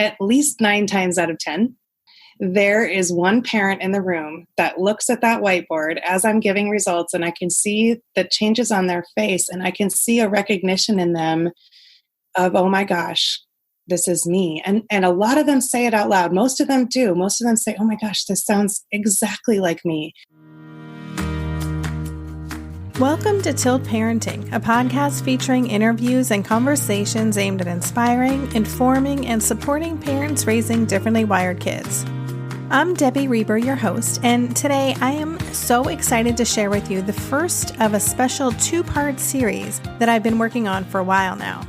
at least 9 times out of 10, there is one parent in the room that looks at that whiteboard as I'm giving results, and I can see the changes on their face, and I can see a recognition in them of, oh my gosh, this is me. And a lot of them say it out loud. Most of them do. Most of them say, oh my gosh, this sounds exactly like me. Welcome to Tilt Parenting, a podcast featuring interviews and conversations aimed at inspiring, informing, and supporting parents raising differently wired kids. I'm Debbie Reber, your host, and today I am so excited to share with you the first of a special 2-part series that I've been working on for a while now.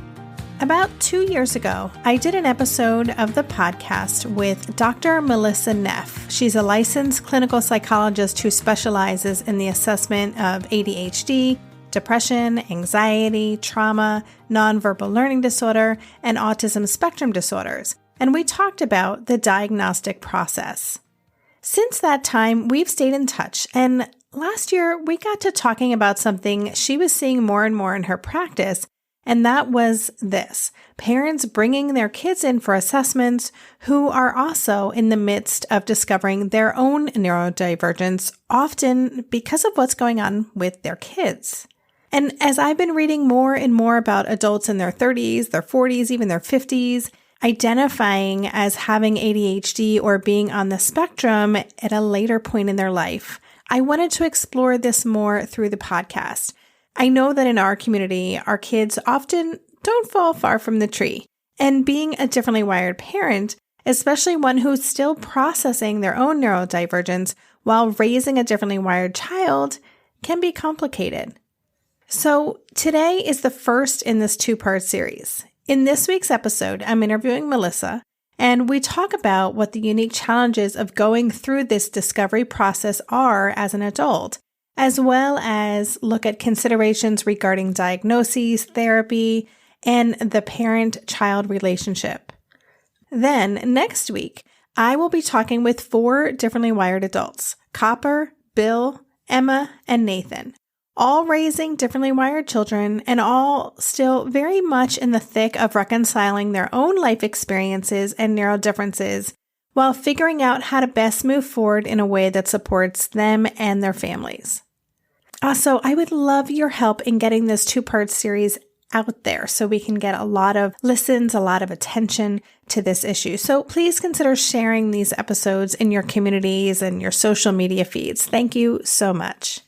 About 2 years ago, I did an episode of the podcast with Dr. Melissa Neff. She's a licensed clinical psychologist who specializes in the assessment of ADHD, depression, anxiety, trauma, nonverbal learning disorder, and autism spectrum disorders. And we talked about the diagnostic process. Since that time, we've stayed in touch, and last year we got to talking about something she was seeing more and more in her practice, and that was this: parents bringing their kids in for assessments who are also in the midst of discovering their own neurodivergence, often because of what's going on with their kids. And as I've been reading more and more about adults in their 30s, their 40s, even their 50s, identifying as having ADHD or being on the spectrum at a later point in their life, I wanted to explore this more through the podcast. I know that in our community, our kids often don't fall far from the tree, and being a differently wired parent, especially one who's still processing their own neurodivergence while raising a differently wired child, can be complicated. So today is the first in this 2-part series. In this week's episode, I'm interviewing Melissa, and we talk about what the unique challenges of going through this discovery process are as an adult, as well as look at considerations regarding diagnoses, therapy, and the parent-child relationship. Then, next week, I will be talking with 4 differently wired adults: Copper, Bill, Emma, and Nathan, all raising differently wired children and all still very much in the thick of reconciling their own life experiences and neurodifferences while figuring out how to best move forward in a way that supports them and their families. Also, I would love your help in getting this 2-part series out there so we can get a lot of listens, a lot of attention to this issue. So please consider sharing these episodes in your communities and your social media feeds. Thank you so much.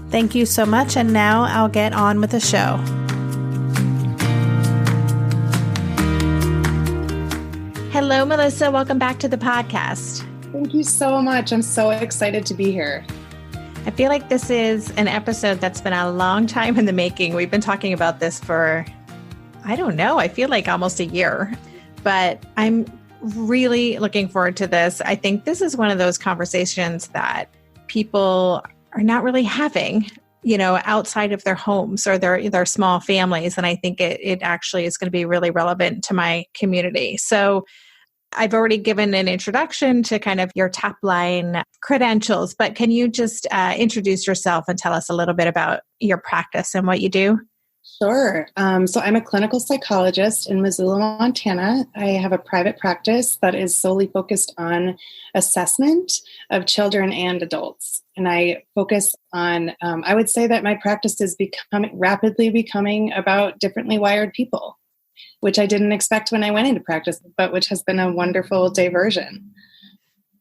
Thank you so much, and now I'll get on with the show. Hello, Melissa. Welcome back to the podcast. Thank you so much. I'm so excited to be here. I feel like this is an episode that's been a long time in the making. We've been talking about this for, I feel like almost a year, but I'm really looking forward to this. I think this is one of those conversations that people are not really having, outside of their homes or their small families. And I think it actually is going to be really relevant to my community. So I've already given an introduction to kind of your top line credentials, but can you just introduce yourself and tell us a little bit about your practice and what you do? Sure. So I'm a clinical psychologist in Missoula, Montana. I have a private practice that is solely focused on assessment of children and adults. And I focus on, I would say that my practice is rapidly becoming about differently wired people, which I didn't expect when I went into practice, but which has been a wonderful diversion.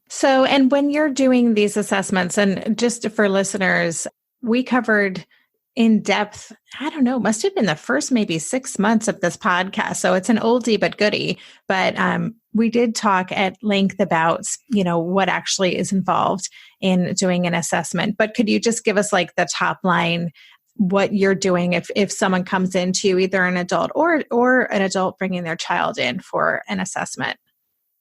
So, and when you're doing these assessments, and just for listeners, we covered in depth, must have been the first maybe 6 months of this podcast. So it's an oldie but goodie, but we did talk at length about, what actually is involved in doing an assessment. But could you just give us like the top line, what you're doing if someone comes into either an adult or an adult bringing their child in for an assessment?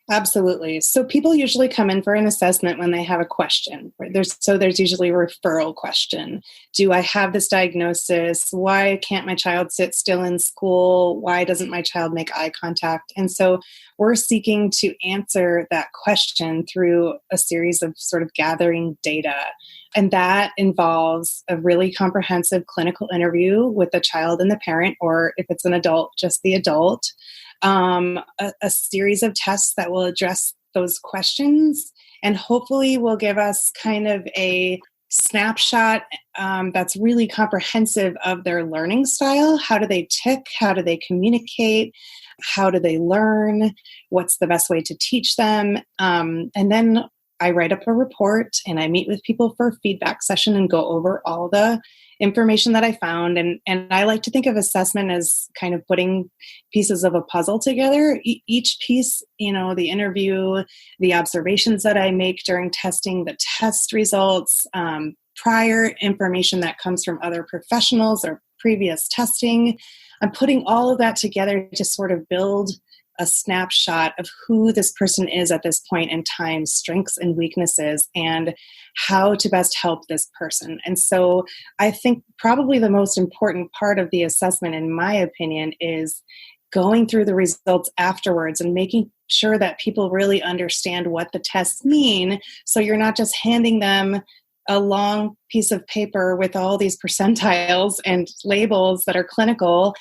Absolutely. So people usually come in for an assessment when they have a question. There's usually a referral question. Do I have this diagnosis? Why can't my child sit still in school? Why doesn't my child make eye contact? And so we're seeking to answer that question through a series of sort of gathering data. And that involves a really comprehensive clinical interview with the child and the parent, or if it's an adult, just the adult. a series of tests that will address those questions and hopefully will give us kind of a snapshot that's really comprehensive of their learning style. How do they tick? How do they communicate? How do they learn? What's the best way to teach them? And then I write up a report and I meet with people for a feedback session and go over all the information that I found. And I like to think of assessment as kind of putting pieces of a puzzle together. Each piece, the interview, the observations that I make during testing, the test results, prior information that comes from other professionals or previous testing. I'm putting all of that together to sort of build a snapshot of who this person is at this point in time, strengths and weaknesses, and how to best help this person. And so I think probably the most important part of the assessment, in my opinion, is going through the results afterwards and making sure that people really understand what the tests mean. So you're not just handing them a long piece of paper with all these percentiles and labels that are clinical.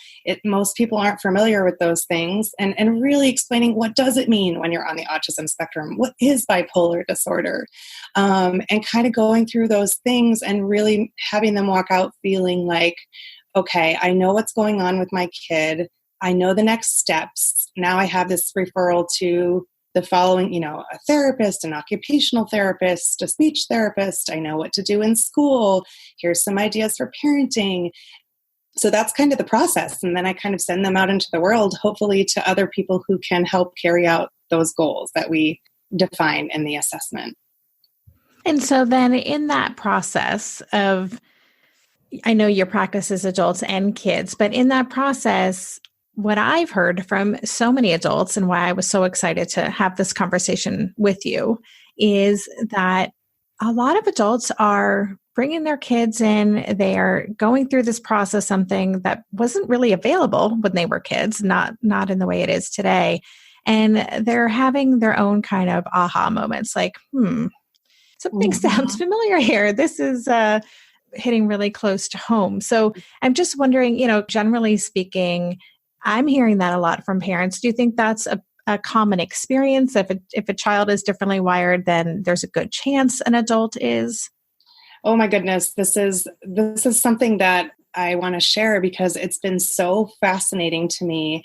Most people aren't familiar with those things, and really explaining what does it mean when you're on the autism spectrum? What is bipolar disorder? And kind of going through those things and really having them walk out feeling like, okay, I know what's going on with my kid. I know the next steps. Now I have this referral to the following, a therapist, an occupational therapist, a speech therapist. I know what to do in school. Here's some ideas for parenting. So that's kind of the process. And then I kind of send them out into the world, hopefully to other people who can help carry out those goals that we define in the assessment. And so then in that process of, I know your practice is adults and kids, but in that process, what I've heard from so many adults and why I was so excited to have this conversation with you is that a lot of adults are bringing their kids in. They are going through this process, something that wasn't really available when they were kids, not in the way it is today. And they're having their own kind of aha moments like, something sounds familiar here. This is hitting really close to home. So I'm just wondering, generally speaking, I'm hearing that a lot from parents. Do you think that's a common experience? If a child is differently wired, then there's a good chance an adult is? Oh my goodness, this is something that I want to share because it's been so fascinating to me.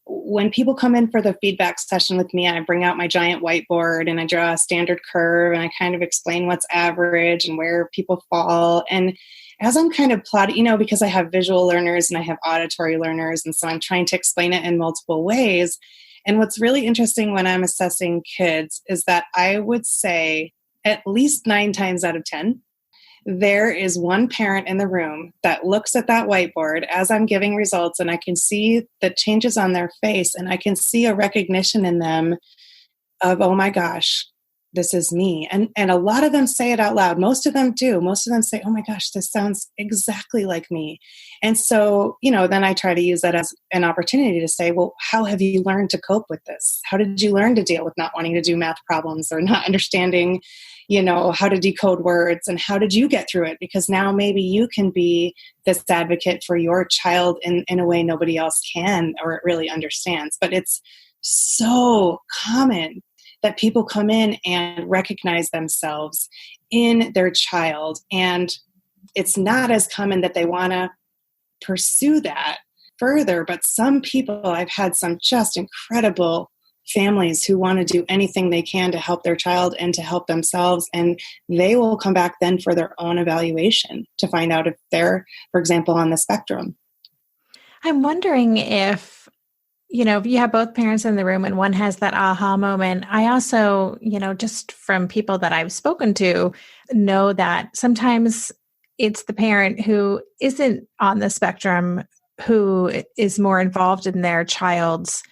When people come in for the feedback session with me, I bring out my giant whiteboard and I draw a standard curve and I kind of explain what's average and where people fall. And as I'm kind of plotting, because I have visual learners and I have auditory learners, and so I'm trying to explain it in multiple ways. And what's really interesting when I'm assessing kids is that I would say at least 9 times out of 10, there is one parent in the room that looks at that whiteboard as I'm giving results, and I can see the changes on their face, and I can see a recognition in them of, oh my gosh, this is me. And a lot of them say it out loud. Most of them do. Most of them say, oh my gosh, this sounds exactly like me. And so, then I try to use that as an opportunity to say, well, how have you learned to cope with this? How did you learn to deal with not wanting to do math problems or not understanding, how to decode words, and how did you get through it? Because now maybe you can be this advocate for your child in a way nobody else can or really understands. But it's so common that people come in and recognize themselves in their child. And it's not as common that they want to pursue that further. But some people, I've had some just incredible families who want to do anything they can to help their child and to help themselves. And they will come back then for their own evaluation to find out if they're, for example, on the spectrum. I'm wondering if you have both parents in the room and one has that aha moment. I also, just from people that I've spoken to, know that sometimes it's the parent who isn't on the spectrum who is more involved in their child's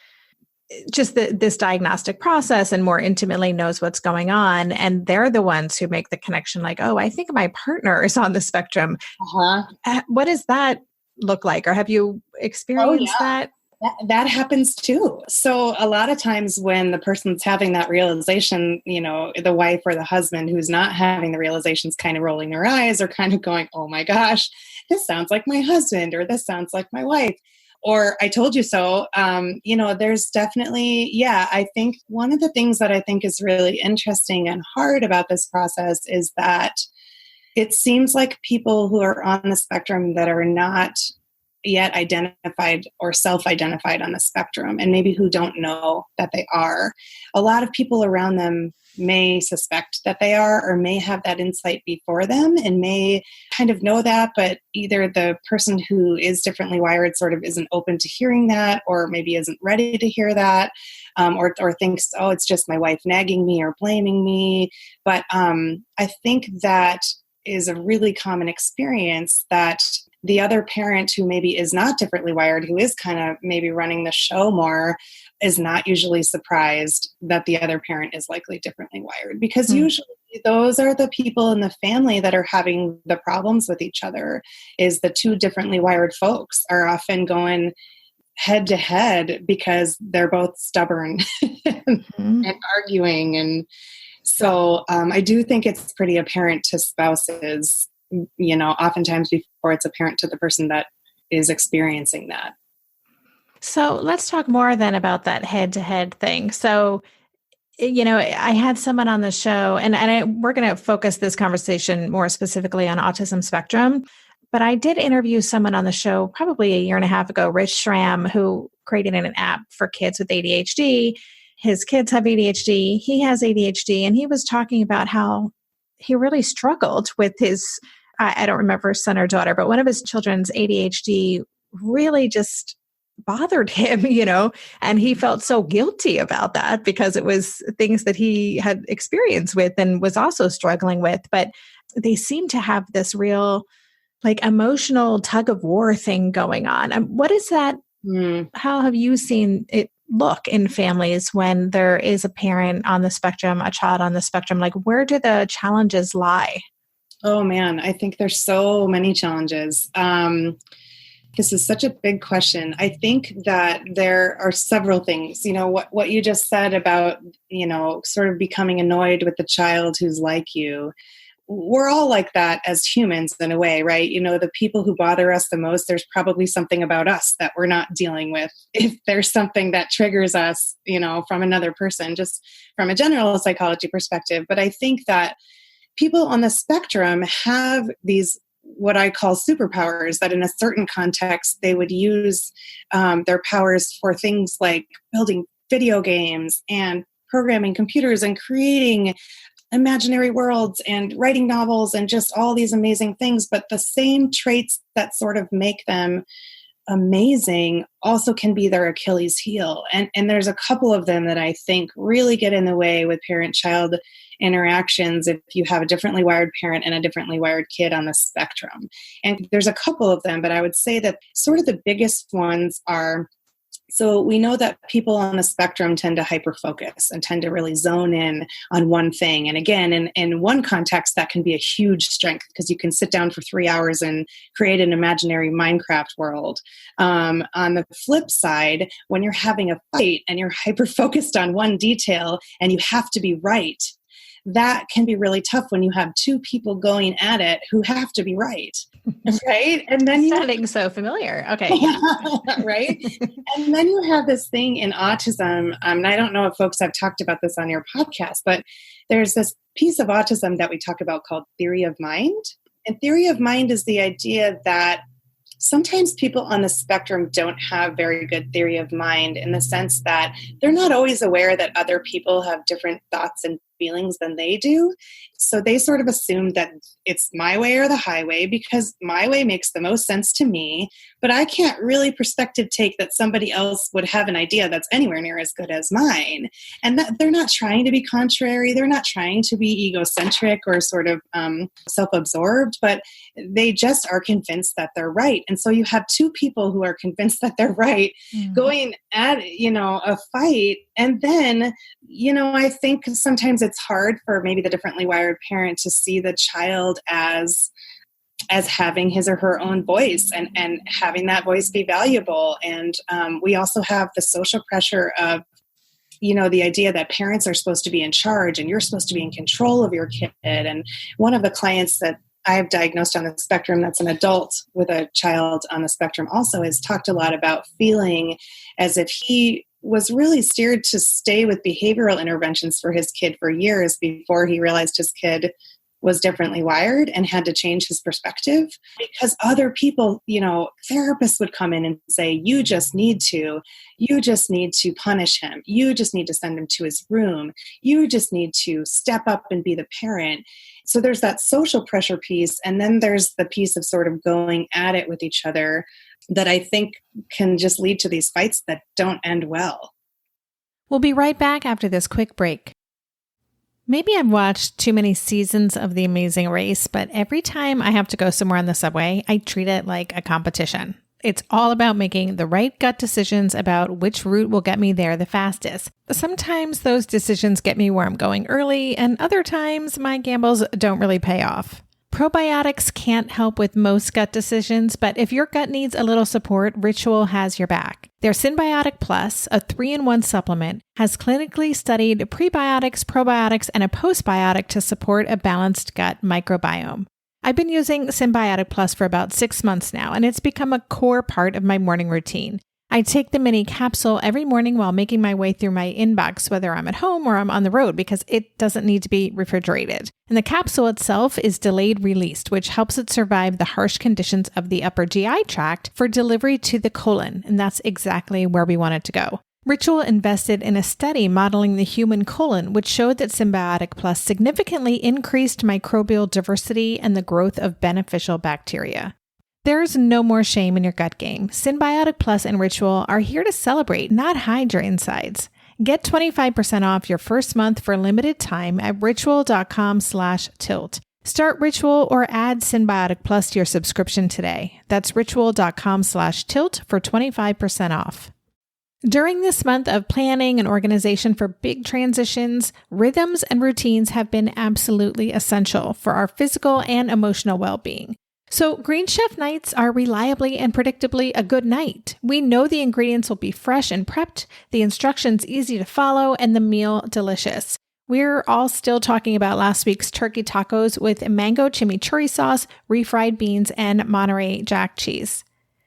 this diagnostic process and more intimately knows what's going on. And they're the ones who make the connection like, oh, I think my partner is on the spectrum. What does that look like? Or have you experienced that? That happens too. So a lot of times when the person's having that realization, the wife or the husband who's not having the realization is kind of rolling their eyes or kind of going, oh my gosh, this sounds like my husband or this sounds like my wife. or I told you so. There's definitely, I think one of the things that I think is really interesting and hard about this process is that it seems like people who are on the spectrum that are not yet identified or self-identified on the spectrum, and maybe who don't know that they are, a lot of people around them may suspect that they are, or may have that insight before them and may kind of know that, but either the person who is differently wired sort of isn't open to hearing that, or maybe isn't ready to hear that, or thinks, oh, it's just my wife nagging me or blaming me. But I think that is a really common experience, that the other parent who maybe is not differently wired, who is kind of maybe running the show more, is not usually surprised that the other parent is likely differently wired, because usually those are the people in the family that are having the problems with each other. Is the two differently wired folks are often going head to head because they're both stubborn and arguing. And so I do think it's pretty apparent to spouses, oftentimes before it's apparent to the person that is experiencing that. So let's talk more then about that head-to-head thing. So, I had someone on the show, and we're going to focus this conversation more specifically on autism spectrum, but I did interview someone on the show probably a year and a half ago, Rich Schramm, who created an app for kids with ADHD. His kids have ADHD. He has ADHD, and he was talking about how he really struggled with his, I don't remember his son or daughter, but one of his children's ADHD really just bothered him, and he felt so guilty about that because it was things that he had experience with and was also struggling with. But they seem to have this real emotional tug of war thing going on. What is that? How have you seen it look in families when there is a parent on the spectrum, a child on the spectrum? Where do the challenges lie? Oh man, I think there's so many challenges. This is such a big question. I think that there are several things, what you just said about, sort of becoming annoyed with the child who's like you. We're all like that as humans in a way, right? The people who bother us the most, there's probably something about us that we're not dealing with. If there's something that triggers us, from another person, just from a general psychology perspective. But I think that people on the spectrum have these what I call superpowers, that in a certain context, they would use their powers for things like building video games and programming computers and creating imaginary worlds and writing novels and just all these amazing things. But the same traits that sort of make them amazing also can be their Achilles heel. And there's a couple of them that I think really get in the way with parent-child interactions if you have a differently wired parent and a differently wired kid on the spectrum. And there's a couple of them, but I would say that sort of the biggest ones are, so we know that people on the spectrum tend to hyperfocus and tend to really zone in on one thing. And again, in one context, that can be a huge strength because you can sit down for 3 hours and create an imaginary Minecraft world. On the flip side, when you're having a fight and you're hyperfocused on one detail and you have to be right, that can be really tough when you have two people going at it who have to be right. Right? And then sounding so familiar. Okay. Right? And then you have this thing in autism, and I don't know if folks have talked about this on your podcast, but there's this piece of autism that we talk about called theory of mind. And theory of mind is the idea that sometimes people on the spectrum don't have very good theory of mind, in the sense that they're not always aware that other people have different thoughts and feelings than they do. So they sort of assume that it's my way or the highway because my way makes the most sense to me, but I can't really perspective take that somebody else would have an idea that's anywhere near as good as mine. And that they're not trying to be contrary. They're not trying to be egocentric or sort of self-absorbed, but they just are convinced that they're right. And so you have two people who are convinced that they're right going at, a fight. And then, I think sometimes it's hard for maybe the differently wired parent to see the child as having his or her own voice and having that voice be valuable. And we also have the social pressure of, the idea that parents are supposed to be in charge and you're supposed to be in control of your kid. And one of the clients that I have diagnosed on the spectrum, that's an adult with a child on the spectrum also, has talked a lot about feeling as if he was really steered to stay with behavioral interventions for his kid for years before he realized his kid was differently wired and had to change his perspective, because other people, therapists would come in and say, you just need to punish him. You just need to send him to his room. You just need to step up and be the parent. So there's that social pressure piece. And then there's the piece of sort of going at it with each other that I think can just lead to these fights that don't end well. We'll be right back after this quick break. Maybe I've watched too many seasons of The Amazing Race, but every time I have to go somewhere on the subway, I treat it like a competition. It's all about making the right gut decisions about which route will get me there the fastest. Sometimes those decisions get me where I'm going early, and other times my gambles don't really pay off. Probiotics can't help with most gut decisions, but if your gut needs a little support, Ritual has your back. Their Synbiotic Plus, a 3-in-1 supplement, has clinically studied prebiotics, probiotics, and a postbiotic to support a balanced gut microbiome. I've been using Synbiotic Plus for about 6 months now, and it's become a core part of my morning routine. I take the mini capsule every morning while making my way through my inbox, whether I'm at home or I'm on the road, because it doesn't need to be refrigerated. And the capsule itself is delayed released, which helps it survive the harsh conditions of the upper GI tract for delivery to the colon. And that's exactly where we want it to go. Ritual invested in a study modeling the human colon, which showed that Synbiotic Plus significantly increased microbial diversity and the growth of beneficial bacteria. There's no more shame in your gut game. Synbiotic Plus and Ritual are here to celebrate, not hide your insides. Get 25% off your first month for a limited time at ritual.com/tilt. Start Ritual or add Synbiotic Plus to your subscription today. That's ritual.com/tilt for 25% off. During this month of planning and organization for big transitions, rhythms and routines have been absolutely essential for our physical and emotional well-being. So Green Chef nights are reliably and predictably a good night. We know the ingredients will be fresh and prepped, the instructions easy to follow, and the meal delicious. We're all still talking about last week's turkey tacos with mango chimichurri sauce, refried beans, and Monterey Jack cheese.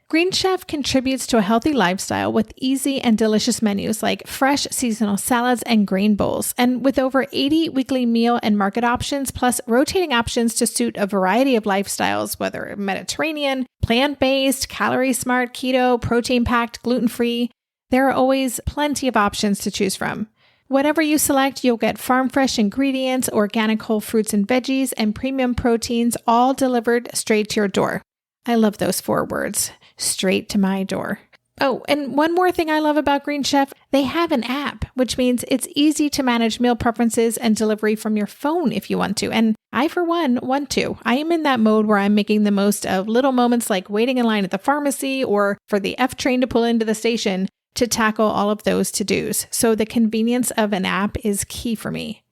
Green Chef contributes to a healthy lifestyle with easy and delicious menus like fresh seasonal salads and grain bowls, and with over 80 weekly meal and market options, plus rotating options to suit a variety of lifestyles, whether Mediterranean, plant-based, calorie-smart, keto, protein-packed, gluten-free. There are always plenty of options to choose from. Whatever you select, you'll get farm-fresh ingredients, organic whole fruits and veggies, and premium proteins, all delivered straight to your door. I love those 4 words. Straight to my door. Oh, and one more thing I love about Green Chef, they have an app, which means it's easy to manage meal preferences and delivery from your phone if you want to. And I, for one, want to. I am in that mode where I'm making the most of little moments like waiting in line at the pharmacy or for the F train to pull into the station to tackle all of those to-dos. So the convenience of an app is key for me.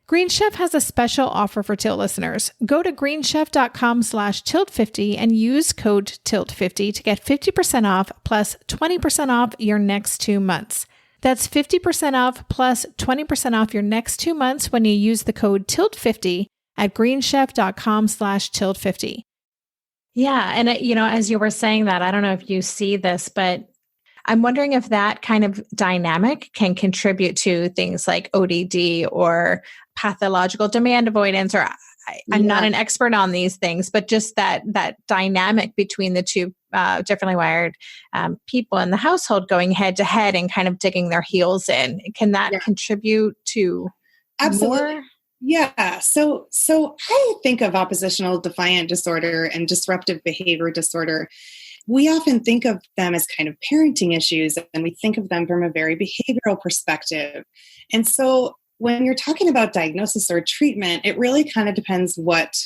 Green Chef has a special offer for Tilt listeners. Go to greenchef.com/tilt50 and use code TILT50 to get 50% off plus 20% off your next 2 months. That's 50% off plus 20% off your next 2 months when you use the code TILT50 at greenchef.com/tilt50. Yeah. And, as you were saying that, I don't know if you see this, but I'm wondering if that kind of dynamic can contribute to things like ODD or pathological demand avoidance, or I'm not an expert on these things, but just that dynamic between the two differently wired people in the household going head to head and kind of digging their heels in. Can that contribute to Absolutely. more? Yeah. So I think of oppositional defiant disorder and disruptive behavior disorder. We often think of them as kind of parenting issues, and we think of them from a very behavioral perspective. And so when you're talking about diagnosis or treatment, it really kind of depends what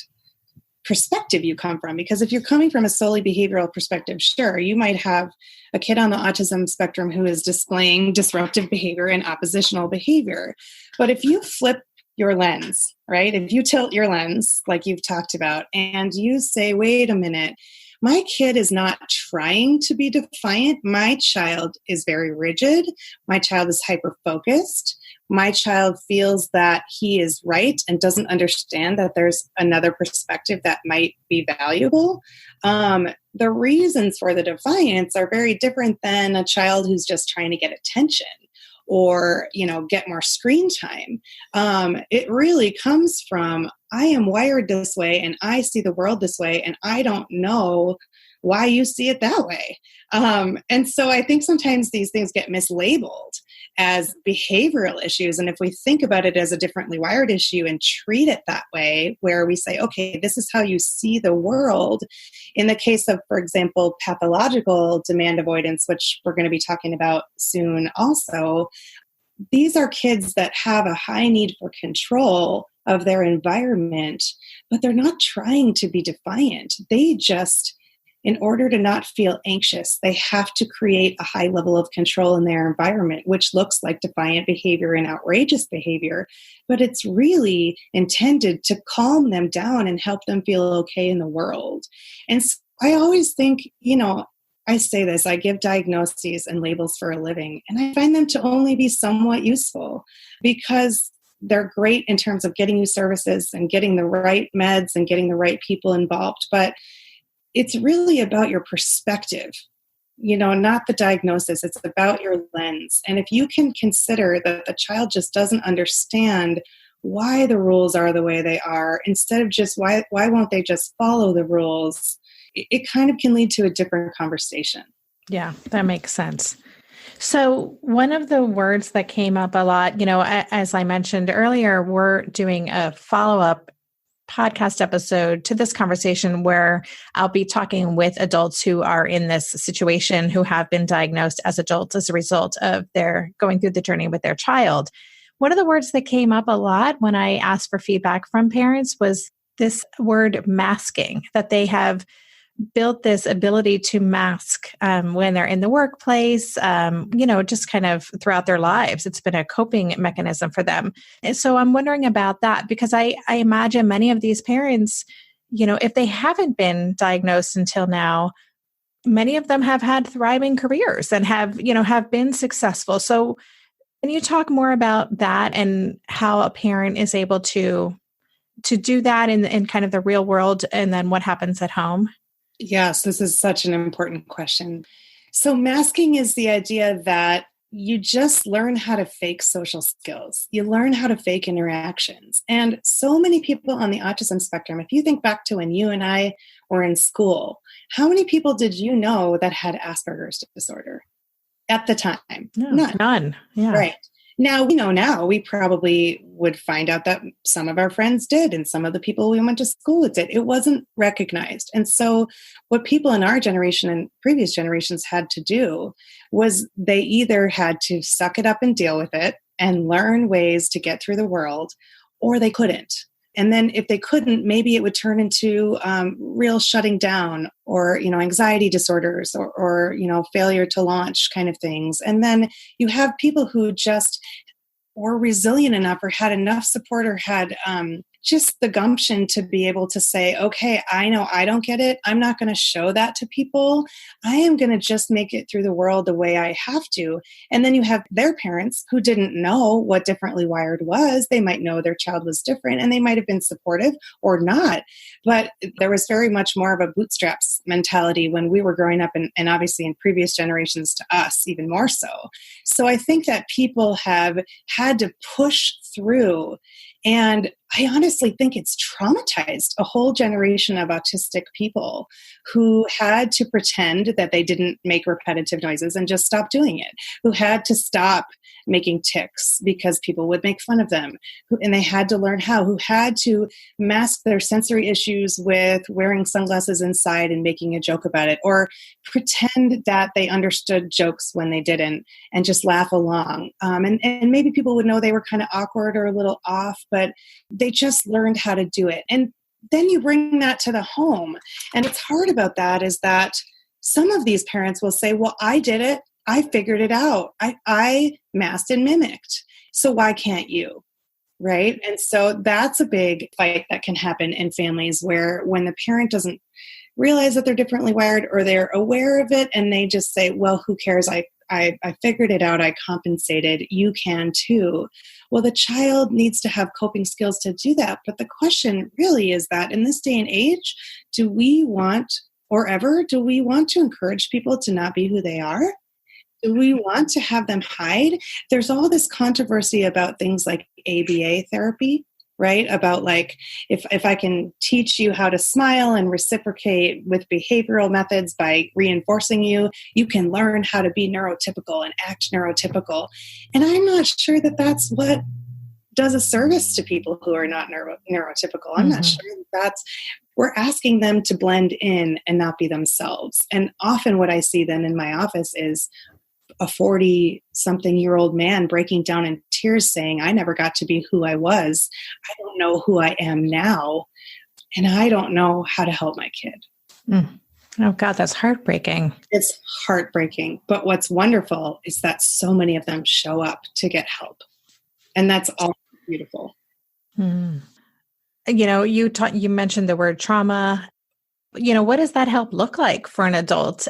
perspective you come from. Because if you're coming from a solely behavioral perspective, sure, you might have a kid on the autism spectrum who is displaying disruptive behavior and oppositional behavior. But if you flip your lens, right? If you tilt your lens, like you've talked about, and you say, wait a minute, my kid is not trying to be defiant. My child is very rigid. My child is hyper-focused. my child feels that he is right and doesn't understand that there's another perspective that might be valuable, the reasons for the defiance are very different than a child who's just trying to get attention or, get more screen time. It really comes from, I am wired this way and I see the world this way and I don't know why you see it that way. And so I think sometimes these things get mislabeled as behavioral issues. And if we think about it as a differently wired issue and treat it that way, where we say, okay, this is how you see the world. In the case of, for example, pathological demand avoidance, which we're going to be talking about soon also, these are kids that have a high need for control of their environment, but they're not trying to be defiant. They just, in order to not feel anxious, they have to create a high level of control in their environment, which looks like defiant behavior and outrageous behavior. But it's really intended to calm them down and help them feel okay in the world. And so I always think, I say this, I give diagnoses and labels for a living, and I find them to only be somewhat useful because they're great in terms of getting you services and getting the right meds and getting the right people involved. But it's really about your perspective, not the diagnosis. It's about your lens. And if you can consider that the child just doesn't understand why the rules are the way they are, instead of just why won't they just follow the rules, it kind of can lead to a different conversation. Yeah, that makes sense. So one of the words that came up a lot, as I mentioned earlier, we're doing a follow-up podcast episode to this conversation where I'll be talking with adults who are in this situation, who have been diagnosed as adults as a result of their going through the journey with their child. One of the words that came up a lot when I asked for feedback from parents was this word masking, that they have built this ability to mask when they're in the workplace, just kind of throughout their lives. It's been a coping mechanism for them. And so I'm wondering about that because I imagine many of these parents, if they haven't been diagnosed until now, many of them have had thriving careers and have been successful. So can you talk more about that and how a parent is able to do that in kind of the real world and then what happens at home? Yes, this is such an important question. So masking is the idea that you just learn how to fake social skills. You learn how to fake interactions. And so many people on the autism spectrum, if you think back to when you and I were in school, how many people did you know that had Asperger's disorder at the time? No, none. Yeah. Right. Now we probably would find out that some of our friends did and some of the people we went to school with did. It wasn't recognized. And so what people in our generation and previous generations had to do was they either had to suck it up and deal with it and learn ways to get through the world, or they couldn't. And then if they couldn't, maybe it would turn into real shutting down or, anxiety disorders or failure to launch kind of things. And then you have people who just were resilient enough or had enough support or had just the gumption to be able to say, okay, I know I don't get it. I'm not going to show that to people. I am going to just make it through the world the way I have to. And then you have their parents who didn't know what differently wired was. They might know their child was different and they might have been supportive or not. But there was very much more of a bootstraps mentality when we were growing up and obviously in previous generations to us, even more so. So I think that people have had to push through. And I honestly think it's traumatized a whole generation of autistic people who had to pretend that they didn't make repetitive noises and just stop doing it, who had to stop making tics because people would make fun of them, and they had to learn how, who had to mask their sensory issues with wearing sunglasses inside and making a joke about it, or pretend that they understood jokes when they didn't and just laugh along. And maybe people would know they were kind of awkward or a little off, but they just learned how to do it. And then you bring that to the home. And what's hard about that is that some of these parents will say, well, I did it. I figured it out. I masked and mimicked. So why can't you? Right? And so that's a big fight that can happen in families where when the parent doesn't realize that they're differently wired or they're aware of it and they just say, well, who cares? I I figured it out, I compensated, you can too. Well, the child needs to have coping skills to do that. But the question really is that in this day and age, do we want to encourage people to not be who they are? Do we want to have them hide? There's all this controversy about things like ABA therapy, right? About like, if I can teach you how to smile and reciprocate with behavioral methods by reinforcing you, you can learn how to be neurotypical and act neurotypical. And I'm not sure that that's what does a service to people who are not neurotypical. I'm not sure we're asking them to blend in and not be themselves. And often what I see then in my office is a 40-something-year-old man breaking down in tears saying, I never got to be who I was. I don't know who I am now. And I don't know how to help my kid. Oh, God, that's heartbreaking. It's heartbreaking. But what's wonderful is that so many of them show up to get help. And that's all beautiful. You know, you mentioned the word trauma. You know, what does that help look like for an adult?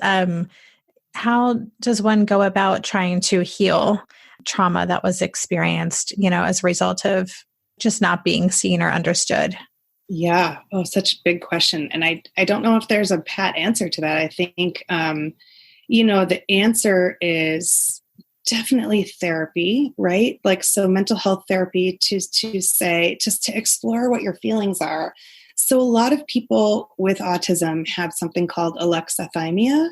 How does one go about trying to heal trauma that was experienced, you know, as a result of just not being seen or understood? Yeah. Oh, such a big question. And I don't know if there's a pat answer to that. I think, the answer is definitely therapy, right? Like, so mental health therapy to say, just to explore what your feelings are. So a lot of people with autism have something called alexithymia.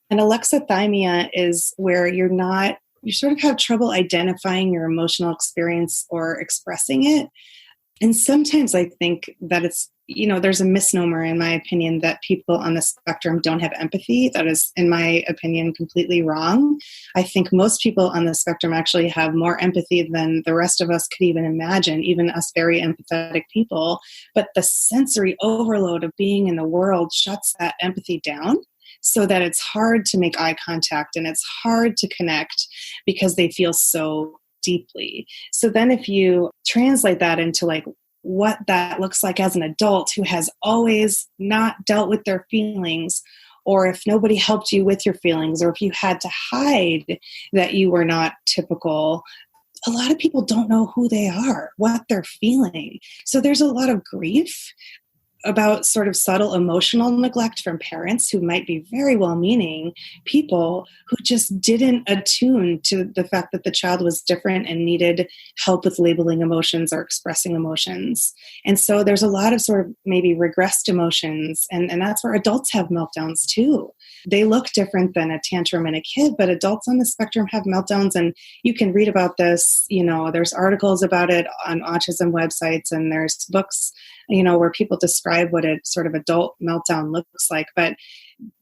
And alexithymia is where you sort of have trouble identifying your emotional experience or expressing it. And sometimes I think that it's, there's a misnomer, in my opinion, that people on the spectrum don't have empathy. That is, in my opinion, completely wrong. I think most people on the spectrum actually have more empathy than the rest of us could even imagine, even us very empathetic people. But the sensory overload of being in the world shuts that empathy down, so that it's hard to make eye contact and it's hard to connect because they feel so deeply. So then if you translate that into like what that looks like as an adult who has always not dealt with their feelings, or if nobody helped you with your feelings, or if you had to hide that you were not typical, a lot of people don't know who they are, what they're feeling. So there's a lot of grief about sort of subtle emotional neglect from parents who might be very well-meaning people who just didn't attune to the fact that the child was different and needed help with labeling emotions or expressing emotions. And so there's a lot of sort of maybe regressed emotions, and that's where adults have meltdowns too. They look different than a tantrum in a kid, but adults on the spectrum have meltdowns, and you can read about this. There's articles about it on autism websites, and there's books where people describe what a sort of adult meltdown looks like. But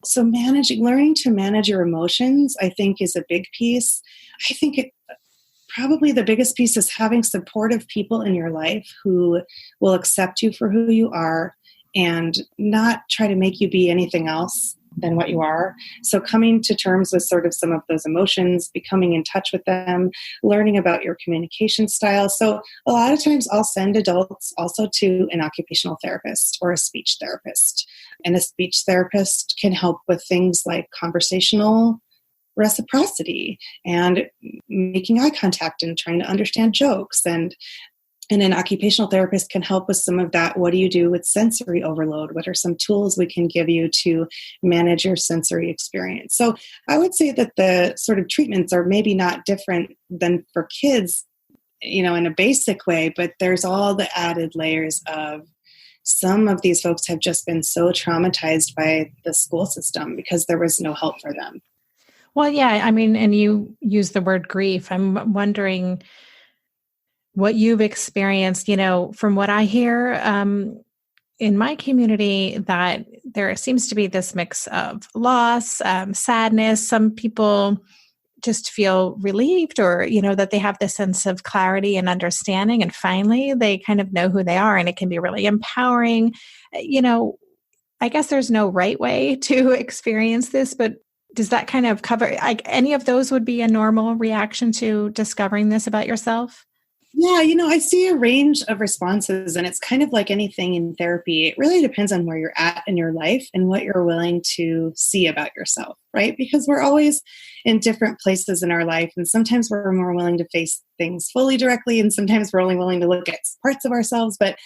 so learning to manage your emotions, I think, is a big piece. I think probably the biggest piece is having supportive people in your life who will accept you for who you are and not try to make you be anything else than what you are. So coming to terms with sort of some of those emotions, becoming in touch with them, learning about your communication style. So a lot of times I'll send adults also to an occupational therapist or a speech therapist. And a speech therapist can help with things like conversational reciprocity and making eye contact and trying to understand jokes. And an occupational therapist can help with some of that. What do you do with sensory overload? What are some tools we can give you to manage your sensory experience? So I would say that the sort of treatments are maybe not different than for kids, in a basic way, but there's all the added layers of some of these folks have just been so traumatized by the school system because there was no help for them. Well, yeah, I mean, and you use the word grief. I'm wondering what you've experienced, from what I hear in my community, that there seems to be this mix of loss, sadness. Some people just feel relieved, or, that they have this sense of clarity and understanding. And finally, they kind of know who they are, and it can be really empowering. I guess there's no right way to experience this, but does that kind of cover, any of those would be a normal reaction to discovering this about yourself? Yeah, I see a range of responses, and it's kind of like anything in therapy. It really depends on where you're at in your life and what you're willing to see about yourself, right? Because we're always in different places in our life, and sometimes we're more willing to face things fully directly, and sometimes we're only willing to look at parts of ourselves. But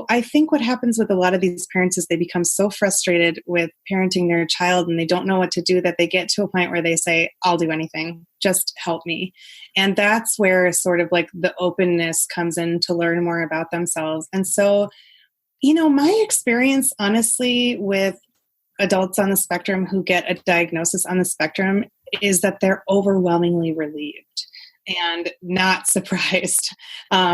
I think what happens with a lot of these parents is they become so frustrated with parenting their child and they don't know what to do that they get to a point where they say, I'll do anything, just help me. And that's where sort of like the openness comes in to learn more about themselves. And so, my experience, honestly, with adults on the spectrum who get a diagnosis on the spectrum is that they're overwhelmingly relieved and not surprised,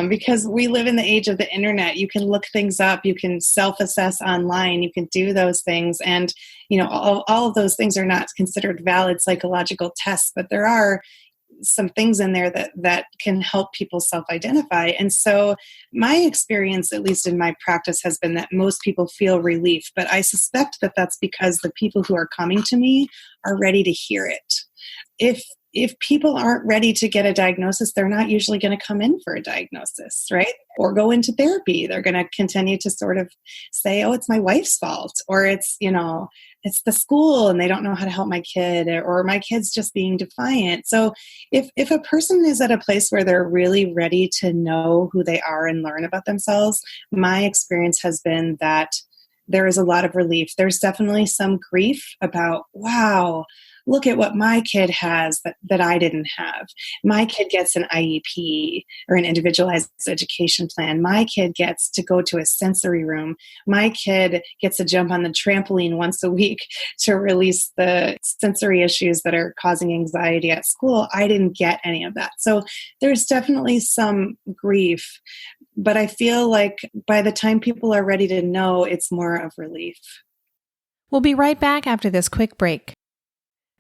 because we live in the age of the internet. You can look things up, you can self-assess online, you can do those things. And, all of those things are not considered valid psychological tests, but there are some things in there that can help people self-identify. And so my experience, at least in my practice, has been that most people feel relief, but I suspect that that's because the people who are coming to me are ready to hear it. If people aren't ready to get a diagnosis, they're not usually going to come in for a diagnosis, right? Or go into therapy. They're going to continue to sort of say, oh, it's my wife's fault, or it's the school and they don't know how to help my kid, or my kid's just being defiant. So if a person is at a place where they're really ready to know who they are and learn about themselves, my experience has been that there is a lot of relief. There's definitely some grief about, wow, look at what my kid has that I didn't have. My kid gets an IEP or an individualized education plan. My kid gets to go to a sensory room. My kid gets to jump on the trampoline once a week to release the sensory issues that are causing anxiety at school. I didn't get any of that. So there's definitely some grief, but I feel like by the time people are ready to know, it's more of relief. We'll be right back after this quick break.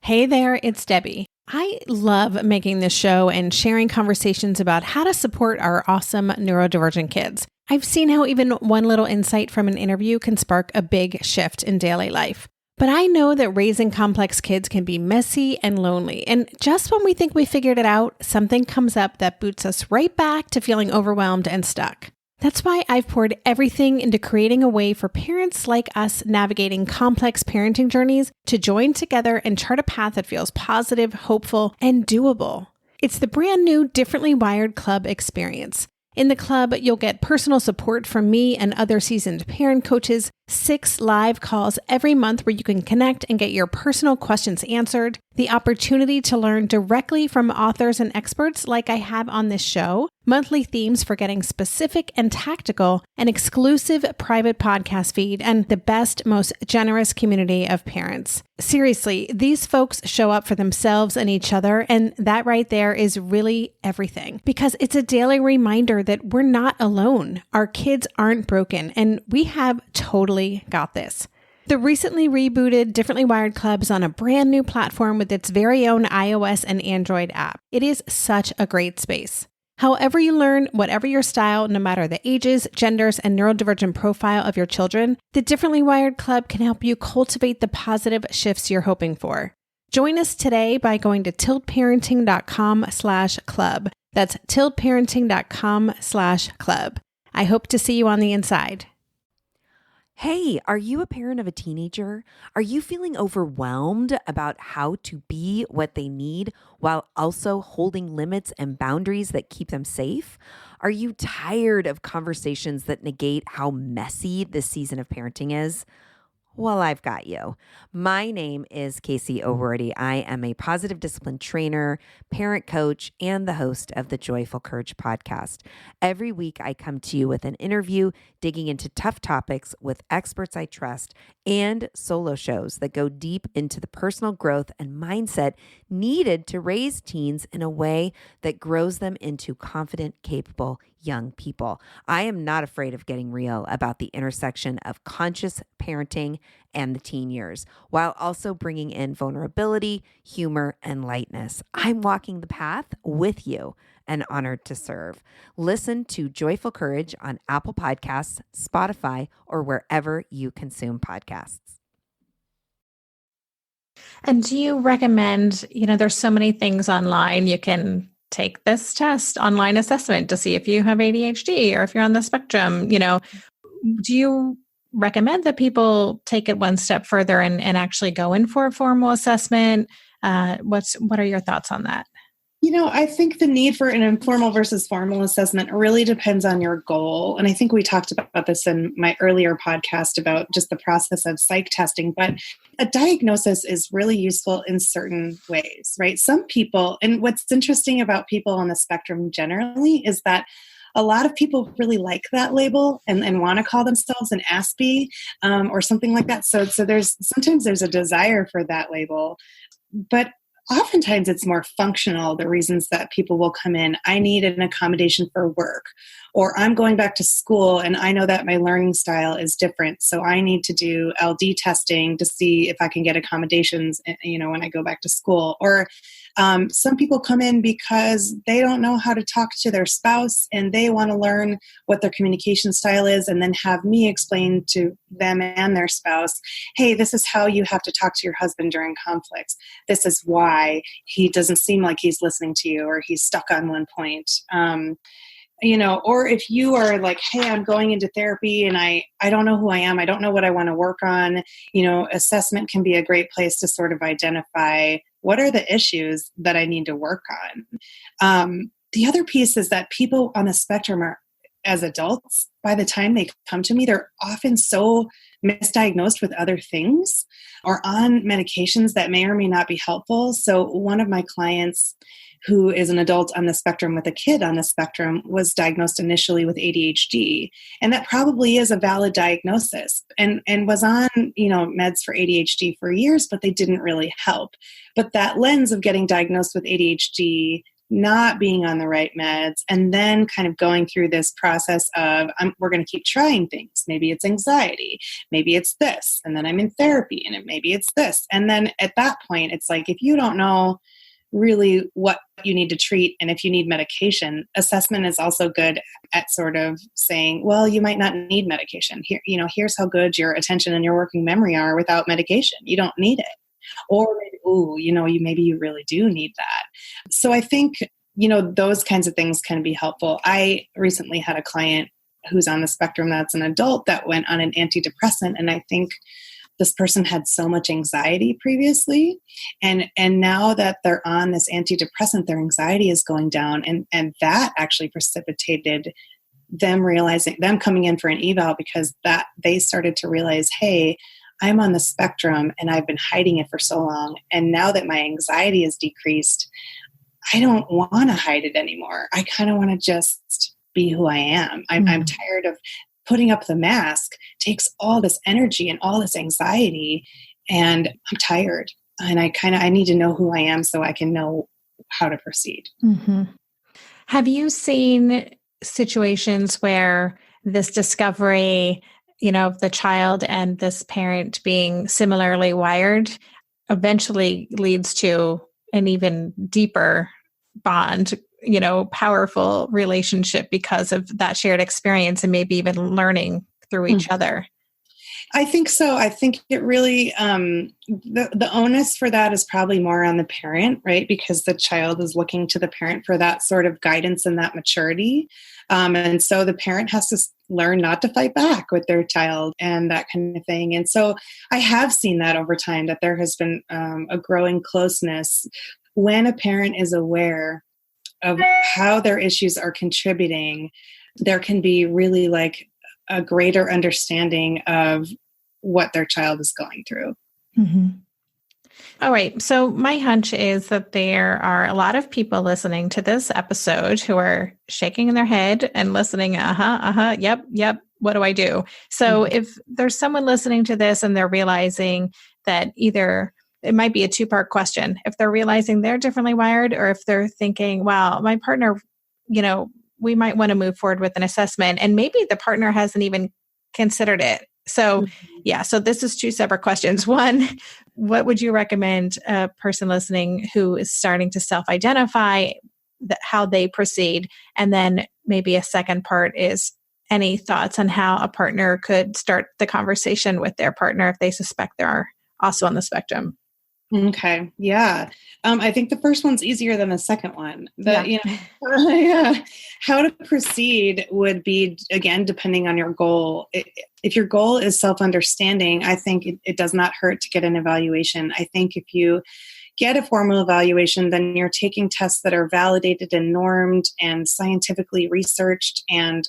Hey there, it's Debbie. I love making this show and sharing conversations about how to support our awesome neurodivergent kids. I've seen how even one little insight from an interview can spark a big shift in daily life. But I know that raising complex kids can be messy and lonely. And just when we think we figured it out, something comes up that boots us right back to feeling overwhelmed and stuck. That's why I've poured everything into creating a way for parents like us navigating complex parenting journeys to join together and chart a path that feels positive, hopeful, and doable. It's the brand new Differently Wired Club experience. In the club, you'll get personal support from me and other seasoned parent coaches, 6 live calls every month where you can connect and get your personal questions answered, the opportunity to learn directly from authors and experts like I have on this show, monthly themes for getting specific and tactical, an exclusive private podcast feed, and the best, most generous community of parents. Seriously, these folks show up for themselves and each other, and that right there is really everything. Because it's a daily reminder that we're not alone. Our kids aren't broken, and we have totally got this. The recently rebooted Differently Wired Club is on a brand new platform with its very own iOS and Android app. It is such a great space. However you learn, whatever your style, no matter the ages, genders, and neurodivergent profile of your children, the Differently Wired Club can help you cultivate the positive shifts you're hoping for. Join us today by going to tiltparenting.com/club. That's tiltparenting.com/club. I hope to see you on the inside. Hey, are you a parent of a teenager? Are you feeling overwhelmed about how to be what they need while also holding limits and boundaries that keep them safe? Are you tired of conversations that negate how messy this season of parenting is? Well, I've got you. My name is Casey O'Rourke. I am a positive discipline trainer, parent coach, and the host of the Joyful Courage podcast. Every week, I come to you with an interview digging into tough topics with experts I trust and solo shows that go deep into the personal growth and mindset needed to raise teens in a way that grows them into confident, capable young people. I am not afraid of getting real about the intersection of conscious parenting and the teen years, while also bringing in vulnerability, humor, and lightness. I'm walking the path with you and honored to serve. Listen to Joyful Courage on Apple Podcasts, Spotify, or wherever you consume podcasts. And do you recommend, there's so many things online you can take this test, online assessment, to see if you have ADHD or if you're on the spectrum. Do you recommend that people take it one step further and actually go in for a formal assessment? What are your thoughts on that? I think the need for an informal versus formal assessment really depends on your goal. And I think we talked about this in my earlier podcast about just the process of psych testing, but a diagnosis is really useful in certain ways, right? Some people, and what's interesting about people on the spectrum generally is that a lot of people really like that label and want to call themselves an ASPE or something like that. So sometimes there's a desire for that label, but oftentimes it's more functional, the reasons that people will come in. I need an accommodation for work, or I'm going back to school and I know that my learning style is different. So I need to do LD testing to see if I can get accommodations, when I go back to school. Or some people come in because they don't know how to talk to their spouse and they want to learn what their communication style is and then have me explain to them and their spouse, hey, this is how you have to talk to your husband during conflicts. This is why he doesn't seem like he's listening to you or he's stuck on one point. Or if you are like, hey, I'm going into therapy and I don't know who I am. I don't know what I want to work on. Assessment can be a great place to sort of identify what are the issues that I need to work on. The other piece is that people on the spectrum are, as adults, by the time they come to me, they're often so misdiagnosed with other things or on medications that may or may not be helpful. So one of my clients who is an adult on the spectrum with a kid on the spectrum was diagnosed initially with ADHD. And that probably is a valid diagnosis and was on, meds for ADHD for years, but they didn't really help. But that lens of getting diagnosed with ADHD, not being on the right meds, and then kind of going through this process of, we're going to keep trying things. Maybe it's anxiety, maybe it's this, and then I'm in therapy, and maybe it's this. And then at that point, it's like, if you don't know really what you need to treat, and if you need medication, assessment is also good at sort of saying, well, you might not need medication. Here's how good your attention and your working memory are without medication. You don't need it. Or maybe you really do need that. So I think, those kinds of things can be helpful. I recently had a client who's on the spectrum that's an adult that went on an antidepressant. And I think this person had so much anxiety previously. And now that they're on this antidepressant, their anxiety is going down. And that actually precipitated them coming in for an eval because that they started to realize, hey, I'm on the spectrum and I've been hiding it for so long. And now that my anxiety is decreased, I don't want to hide it anymore. I kind of want to just be who I am. I'm tired of putting up the mask. It takes all this energy and all this anxiety, and I'm tired. And I need to know who I am so I can know how to proceed. Mm-hmm. Have you seen situations where this discovery, the child and this parent being similarly wired eventually leads to an even deeper bond, powerful relationship because of that shared experience and maybe even learning through each other? I think so. I think it really, the onus for that is probably more on the parent, right? Because the child is looking to the parent for that sort of guidance and that maturity. And so the parent has to learn not to fight back with their child and that kind of thing. And so I have seen that over time, that there has been a growing closeness when a parent is aware of how their issues are contributing. There can be really like a greater understanding of what their child is going through. Mm-hmm. All right. So my hunch is that there are a lot of people listening to this episode who are shaking their head and listening. Yep. What do I do? So if there's someone listening to this and they're realizing that either it might be a two-part question, if they're realizing they're differently wired, or if they're thinking, wow, my partner, we might want to move forward with an assessment, and maybe the partner hasn't even considered it. So so this is two separate questions. One, what would you recommend a person listening who is starting to self-identify how they proceed? And then maybe a second part is any thoughts on how a partner could start the conversation with their partner if they suspect they're also on the spectrum? Okay. Yeah. I think the first one's easier than the second one. How to proceed would be, again, depending on your goal. If your goal is self-understanding, I think it does not hurt to get an evaluation. I think if you get a formal evaluation, then you're taking tests that are validated and normed and scientifically researched. And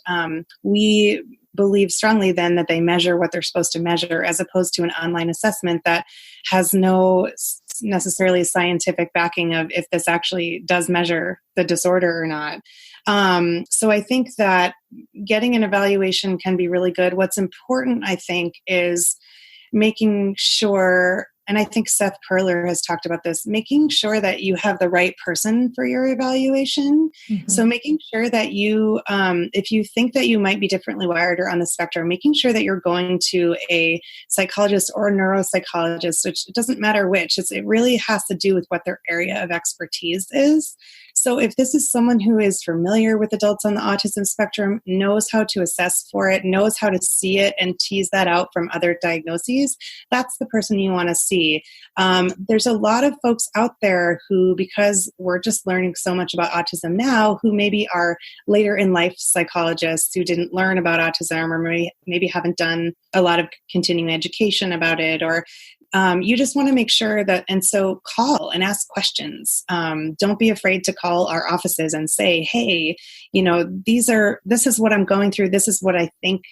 we believe strongly then that they measure what they're supposed to measure, as opposed to an online assessment that has no necessarily scientific backing of if this actually does measure the disorder or not. So I think that getting an evaluation can be really good. What's important, I think, is making sure, and I think Seth Perler has talked about this, making sure that you have the right person for your evaluation. Mm-hmm. So making sure that you, if you think that you might be differently wired or on the spectrum, making sure that you're going to a psychologist or a neuropsychologist, which it doesn't matter which, it really has to do with what their area of expertise is. So if this is someone who is familiar with adults on the autism spectrum, knows how to assess for it, knows how to see it and tease that out from other diagnoses, that's the person you want to see. There's a lot of folks out there who, because we're just learning so much about autism now, who maybe are later in life psychologists who didn't learn about autism or maybe haven't done a lot of continuing education about it, or you just want to make sure that, and so call and ask questions. Don't be afraid to call our offices and say, hey, this is what I'm going through. This is what I think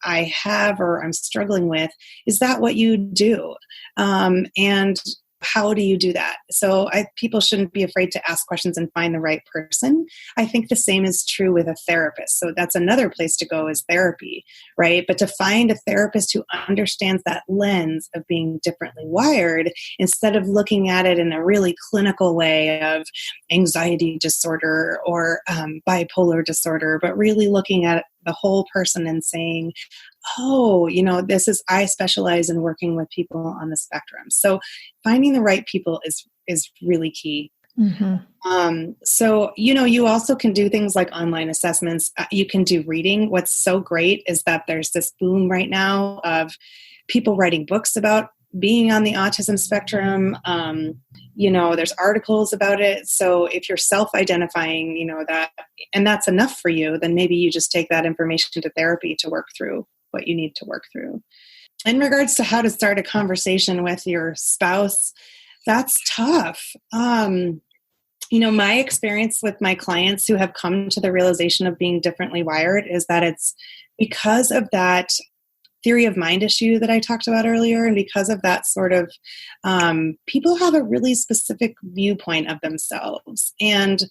I have or I'm struggling with. Is that what you do? And how do you do that? So people shouldn't be afraid to ask questions and find the right person. I think the same is true with a therapist. So that's another place to go, is therapy, right? But to find a therapist who understands that lens of being differently wired, instead of looking at it in a really clinical way of anxiety disorder or bipolar disorder, but really looking at the whole person and saying, oh, I specialize in working with people on the spectrum. So finding the right people is really key. Mm-hmm. So, you also can do things like online assessments. You can do reading. What's so great is that there's this boom right now of people writing books about being on the autism spectrum. There's articles about it. So if you're self-identifying, that, and that's enough for you, then maybe you just take that information to therapy to work through what you need to work through. In regards to how to start a conversation with your spouse, that's tough. My experience with my clients who have come to the realization of being differently wired is that it's because of that theory of mind issue that I talked about earlier, and because of that sort of, people have a really specific viewpoint of themselves. And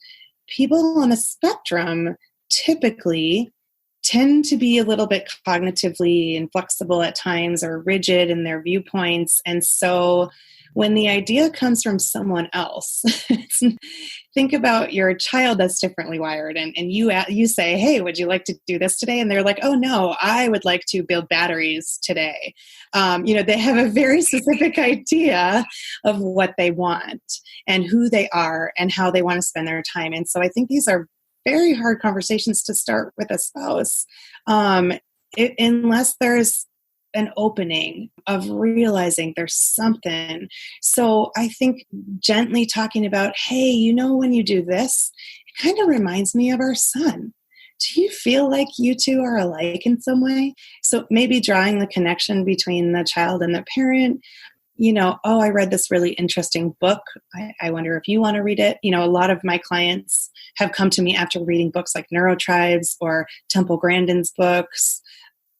people on the spectrum typically tend to be a little bit cognitively inflexible at times, or rigid in their viewpoints. And so when the idea comes from someone else, think about your child that's differently wired, and you say, hey, would you like to do this today? And they're like, oh no, I would like to build batteries today. They have a very specific idea of what they want and who they are and how they want to spend their time. And so I think these are very hard conversations to start with a spouse, unless there's an opening of realizing there's something. So I think gently talking about, hey, when you do this, it kind of reminds me of our son. Do you feel like you two are alike in some way? So maybe drawing the connection between the child and the parent. Oh, I read this really interesting book. I wonder if you want to read it. A lot of my clients have come to me after reading books like Neurotribes or Temple Grandin's books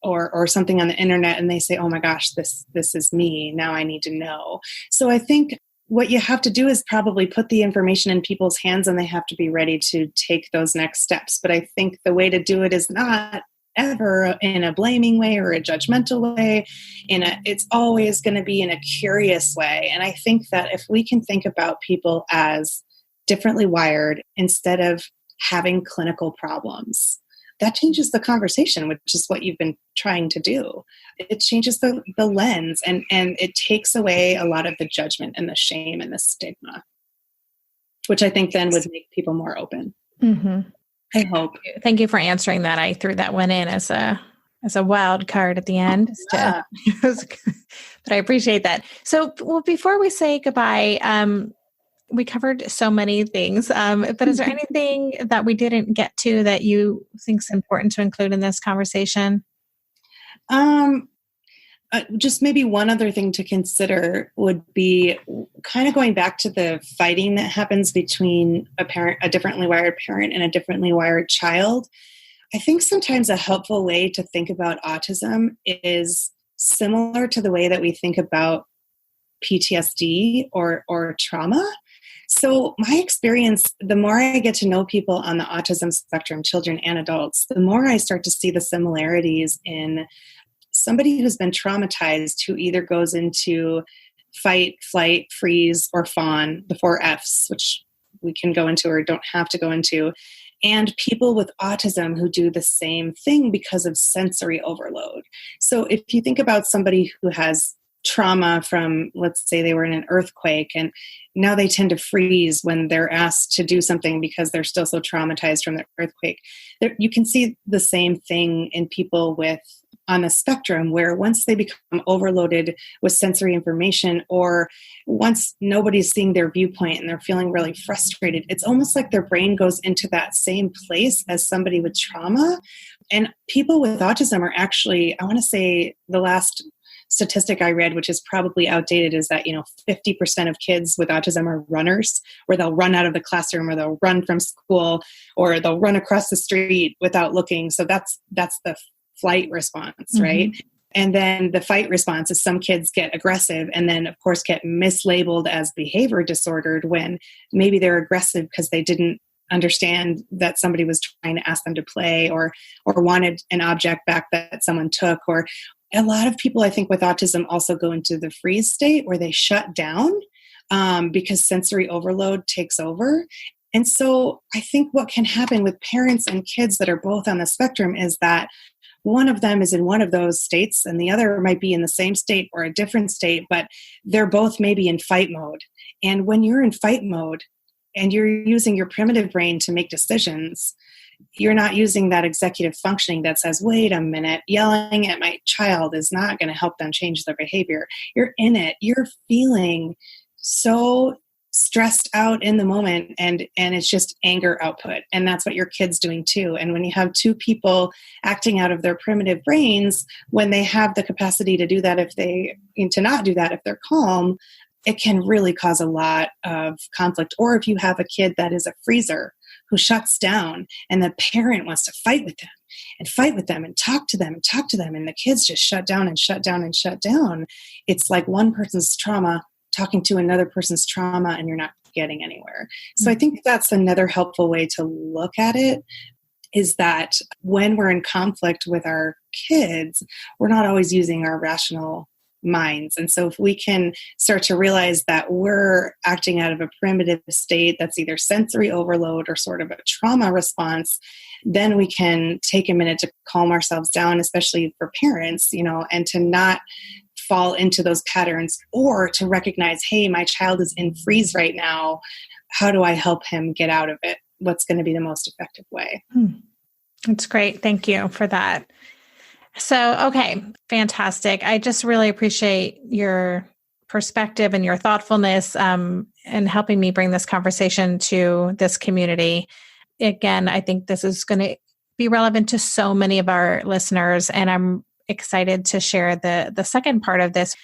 or something on the internet, and they say, oh my gosh, this is me. Now I need to know. So I think what you have to do is probably put the information in people's hands, and they have to be ready to take those next steps. But I think the way to do it is not ever in a blaming way or a judgmental way. It's always going to be in a curious way. And I think that if we can think about people as differently wired instead of having clinical problems, that changes the conversation, which is what you've been trying to do. It changes the lens, and it takes away a lot of the judgment and the shame and the stigma, which I think then would make people more open. Mm-hmm. I hope. Thank you for answering that. I threw that one in as a as a wild card at the end. Yeah. But I appreciate that. So, well, before we say goodbye, we covered so many things, but is there anything that we didn't get to that you think is important to include in this conversation? Just maybe one other thing to consider would be kind of going back to the fighting that happens between a differently wired parent and a differently wired child. I think sometimes a helpful way to think about autism is similar to the way that we think about PTSD or trauma. So my experience, the more I get to know people on the autism spectrum, children and adults, the more I start to see the similarities in somebody who's been traumatized, who either goes into fight, flight, freeze, or fawn, the 4 Fs, which we can go into or don't have to go into, and people with autism who do the same thing because of sensory overload. So if you think about somebody who has trauma from, let's say they were in an earthquake, and now they tend to freeze when they're asked to do something because they're still so traumatized from the earthquake. You can see the same thing in people with on the spectrum, where once they become overloaded with sensory information, or once nobody's seeing their viewpoint and they're feeling really frustrated, it's almost like their brain goes into that same place as somebody with trauma. And people with autism are actually, I want to say the last statistic I read, which is probably outdated, is that 50% of kids with autism are runners, where they'll run out of the classroom, or they'll run from school, or they'll run across the street without looking. So that's the flight response, right? And then the fight response is some kids get aggressive and then, of course, get mislabeled as behavior disordered when maybe they're aggressive because they didn't understand that somebody was trying to ask them to play, or wanted an object back that someone took. Or a lot of people, I think, with autism also go into the freeze state where they shut down because sensory overload takes over. And so I think what can happen with parents and kids that are both on the spectrum is that one of them is in one of those states and the other might be in the same state or a different state, but they're both maybe in fight mode. And when you're in fight mode and you're using your primitive brain to make decisions, you're not using that executive functioning that says, wait a minute, yelling at my child is not going to help them change their behavior. You're in it. You're feeling so stressed out in the moment, and it's just anger output. And that's what your kid's doing too. And when you have two people acting out of their primitive brains, when they have the capacity to do that, to not do that if they're calm, it can really cause a lot of conflict. Or if you have a kid that is a freezer who shuts down and the parent wants to fight with them and talk to them, and the kids just shut down, it's like one person's trauma talking to another person's trauma, and you're not getting anywhere. So I think that's another helpful way to look at it, is that when we're in conflict with our kids, we're not always using our rational minds. And so if we can start to realize that we're acting out of a primitive state that's either sensory overload or sort of a trauma response, then we can take a minute to calm ourselves down, especially for parents, and to not fall into those patterns, or to recognize, hey, my child is in freeze right now. How do I help him get out of it? What's going to be the most effective way? That's great. Thank you for that. So, okay, fantastic. I just really appreciate your perspective and your thoughtfulness in helping me bring this conversation to this community. Again, I think this is going to be relevant to so many of our listeners, and I'm excited to share the second part of this.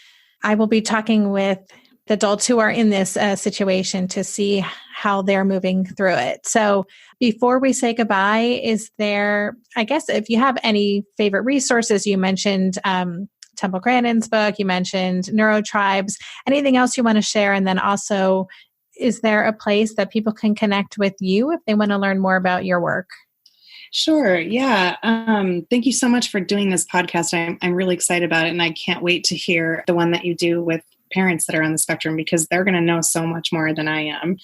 I will be talking with the adults who are in this situation to see how they're moving through it. So before we say goodbye, is there, I guess, if you have any favorite resources, you mentioned Temple Grandin's book, you mentioned Neurotribes, anything else you want to share? And then also, is there a place that people can connect with you if they want to learn more about your work? Sure. Yeah. Thank you so much for doing this podcast. I'm really excited about it, and I can't wait to hear the one that you do with parents that are on the spectrum, because they're going to know so much more than I am.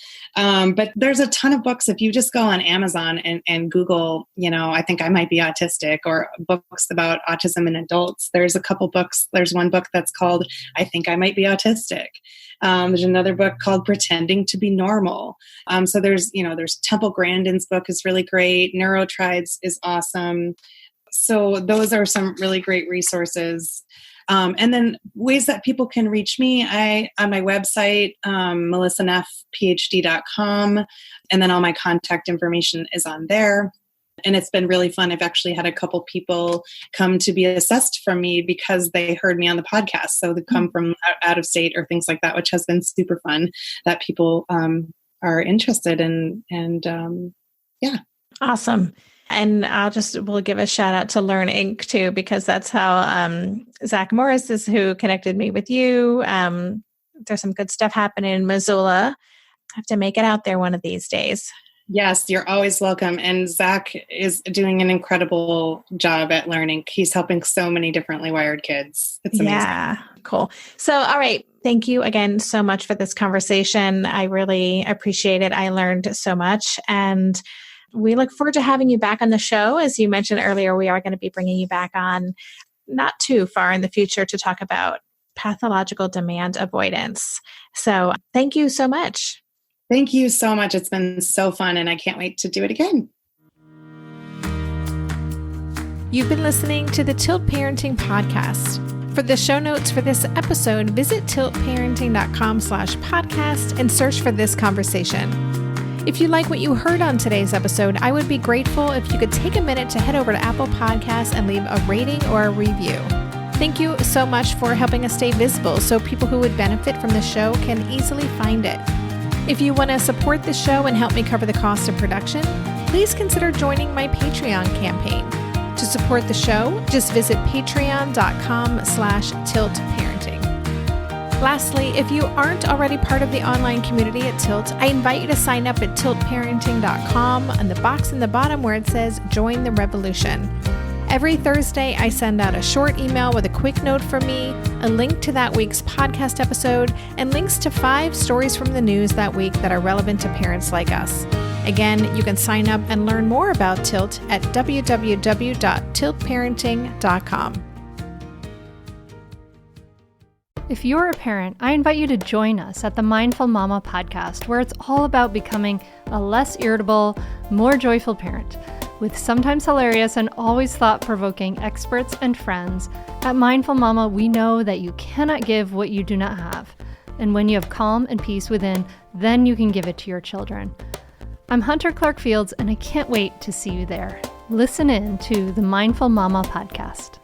But there's a ton of books. If you just go on Amazon and Google, I think I might be autistic, or books about autism in adults, there's a couple books. There's one book that's called I Think I Might Be Autistic. There's another book called Pretending to Be Normal. So there's Temple Grandin's book is really great. Neurotribes is awesome. So those are some really great resources. And then ways that people can reach me, on my website, melissaneffphd.com, and then all my contact information is on there. And it's been really fun. I've actually had a couple people come to be assessed from me because they heard me on the podcast. So they come from out of state or things like that, which has been super fun that people are interested in. And yeah. Awesome. And we'll give a shout out to Learn Inc. too, because that's how Zach Morris is who connected me with you. There's some good stuff happening in Missoula. I have to make it out there one of these days. Yes, you're always welcome. And Zach is doing an incredible job at Learn Inc. He's helping so many differently wired kids. It's amazing. Yeah, cool. So, all right. Thank you again so much for this conversation. I really appreciate it. I learned so much. And we look forward to having you back on the show. As you mentioned earlier, we are going to be bringing you back on not too far in the future to talk about pathological demand avoidance. So thank you so much. Thank you so much. It's been so fun, and I can't wait to do it again. You've been listening to the Tilt Parenting Podcast. For the show notes for this episode, visit tiltparenting.com/podcast and search for this conversation. If you like what you heard on today's episode, I would be grateful if you could take a minute to head over to Apple Podcasts and leave a rating or a review. Thank you so much for helping us stay visible so people who would benefit from the show can easily find it. If you want to support the show and help me cover the cost of production, please consider joining my Patreon campaign. To support the show, just visit patreon.com/tiltparenting. Lastly, if you aren't already part of the online community at Tilt, I invite you to sign up at tiltparenting.com on the box in the bottom where it says Join the Revolution. Every Thursday, I send out a short email with a quick note from me, a link to that week's podcast episode, and links to 5 stories from the news that week that are relevant to parents like us. Again, you can sign up and learn more about Tilt at www.tiltparenting.com. If you're a parent, I invite you to join us at the Mindful Mama podcast, where it's all about becoming a less irritable, more joyful parent. With sometimes hilarious and always thought-provoking experts and friends, at Mindful Mama, we know that you cannot give what you do not have. And when you have calm and peace within, then you can give it to your children. I'm Hunter Clark Fields, and I can't wait to see you there. Listen in to the Mindful Mama podcast.